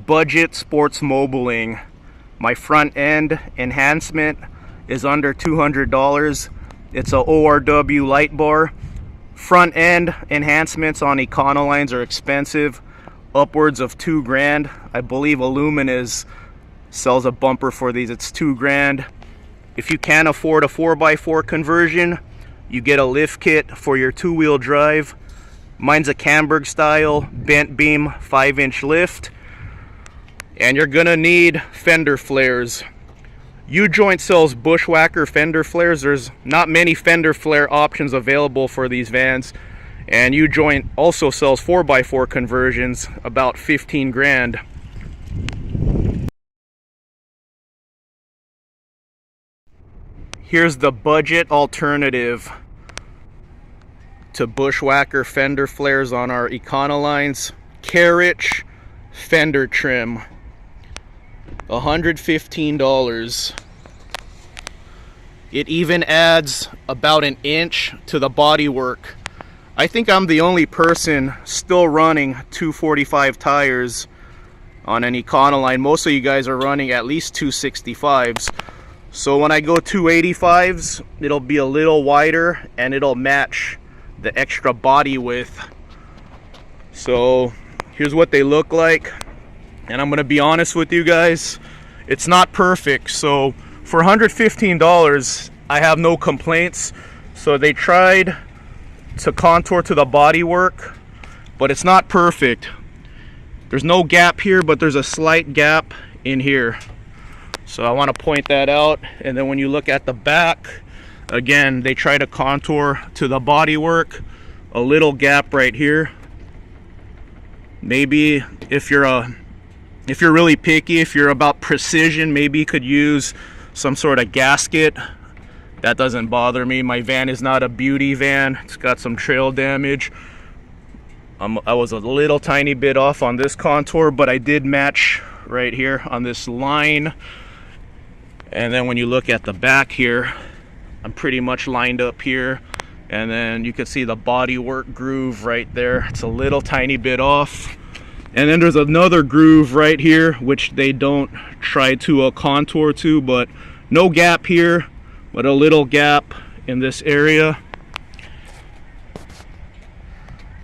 budget Sportsmobiling. My front end enhancement is under $200. It's a ORW light bar. Front end enhancements on Econolines are expensive, upwards of $2,000. I believe Illuminous sells a bumper for these. It's $2,000. If you can't afford a 4x4 conversion, you get a lift kit for your two-wheel drive. Mine's a Camberg style bent beam 5-inch lift. And you're gonna need fender flares. U-Joint sells Bushwacker fender flares. There's not many fender flare options available for these vans. And U-Joint also sells 4x4 conversions, about $15,000. Here's the budget alternative to Bushwacker fender flares on our Econolines. Carrichs fender trim, $115. It even adds about an inch to the bodywork. I think I'm the only person still running 245 tires on an Econoline. Most of you guys are running at least 265s. So when I go 285s, it'll be a little wider and it'll match the extra body width. So here's what they look like. And I'm gonna be honest with you guys, it's not perfect. So for $115, I have no complaints. So they tried to contour to the bodywork, but it's not perfect. There's no gap here, but there's a slight gap in here. So I want to point that out. And then when you look at the back, again, they try to contour to the bodywork, a little gap right here. Maybe if you're really picky, if you're about precision, maybe you could use some sort of gasket. That doesn't bother me. My van is not a beauty van. It's got some trail damage. I was a little tiny bit off on this contour, but I did match right here on this line. And then when you look at the back here, I'm pretty much lined up here. And then you can see the bodywork groove right there. It's a little tiny bit off. And then there's another groove right here, which they don't try to contour to, but no gap here, but a little gap in this area.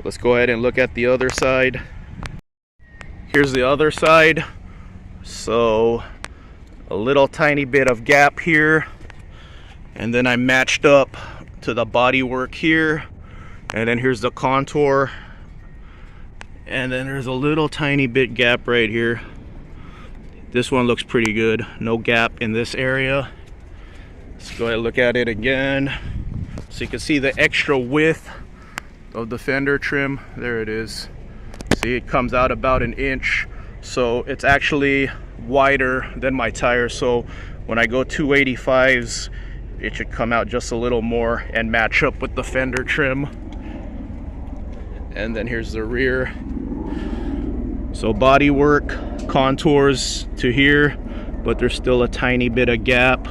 Let's go ahead and look at the other side. Here's the other side. So a little tiny bit of gap here, and then I matched up to the bodywork here, and then here's the contour, and then there's a little tiny bit gap right here. This one looks pretty good, no gap in this area. Let's go ahead and look at it again so you can see the extra width of the fender trim. There it is. See, it comes out about an inch, so it's actually wider than my tire. So when I go 285s, it should come out just a little more and match up with the fender trim. And then here's the rear. So body work contours to here, but there's still a tiny bit of gap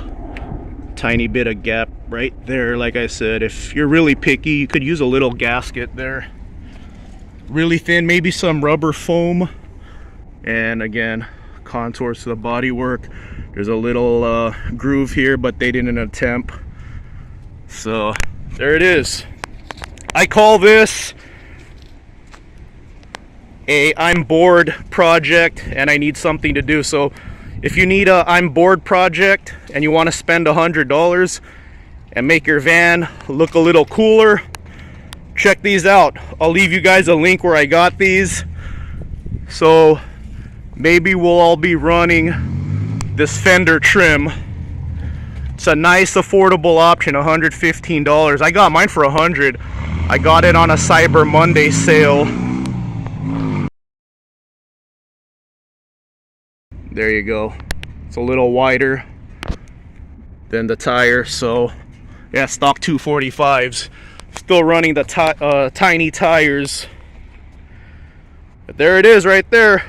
right there. Like I said, if you're really picky, you could use a little gasket there, really thin, maybe some rubber foam. And again, contours to the bodywork. There's a little groove here, but they didn't attempt. So there it is. I call this a I'm bored project, and I need something to do. So if you need a I'm bored project and you want to spend $100 and make your van look a little cooler, check these out. I'll leave you guys a link where I got these. So maybe we'll all be running this fender trim. It's a nice affordable option, $115. I got mine for $100. I got it on a Cyber Monday sale. There you go. It's a little wider than the tire. So yeah, stock 245s. Still running the tiny tires. But there it is right there.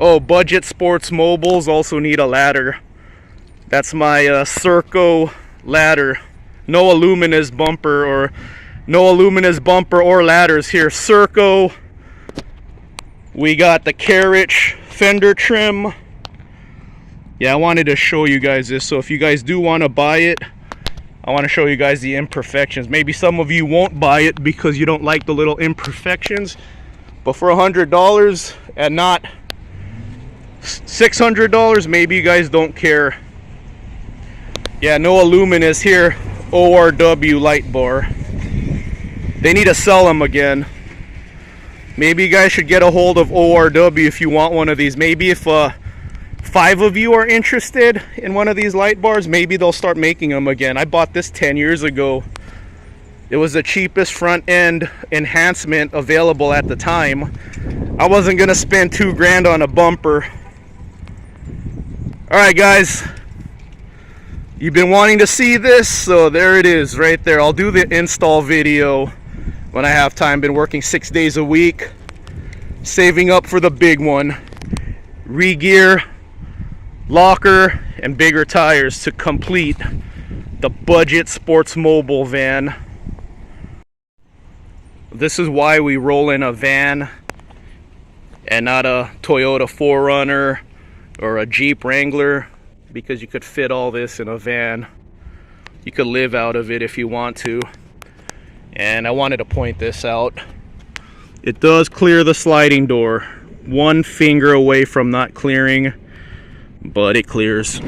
Oh, budget Sportsmobiles also need a ladder. That's my Serco ladder. No Illuminous bumper or ladders here. Serco We got the carrich Fender trim. Yeah, I wanted to show you guys this, so if you guys do want to buy it, I want to show you guys the imperfections. Maybe some of you won't buy it because you don't like the little imperfections, but for $100 and not $600, maybe you guys don't care. Yeah, no Illuminous here, ORW light bar. They need to sell them again. Maybe you guys should get a hold of ORW if you want one of these. Maybe if 5 of you are interested in one of these light bars, maybe they'll start making them again. I bought this 10 years ago. It was the cheapest front end enhancement available at the time. I wasn't gonna spend $2 on a bumper. All right, guys, you've been wanting to see this, so there it is right there. I'll do the install video when I have time. Been working 6 days a week, saving up for the big one. Re-gear, locker, and bigger tires to complete the budget Sportsmobile van. This is why we roll in a van and not a Toyota 4Runner or a Jeep Wrangler, because you could fit all this in a van. You could live out of it if you want to. And I wanted to point this out. It does clear the sliding door. One finger away from not clearing, but it clears.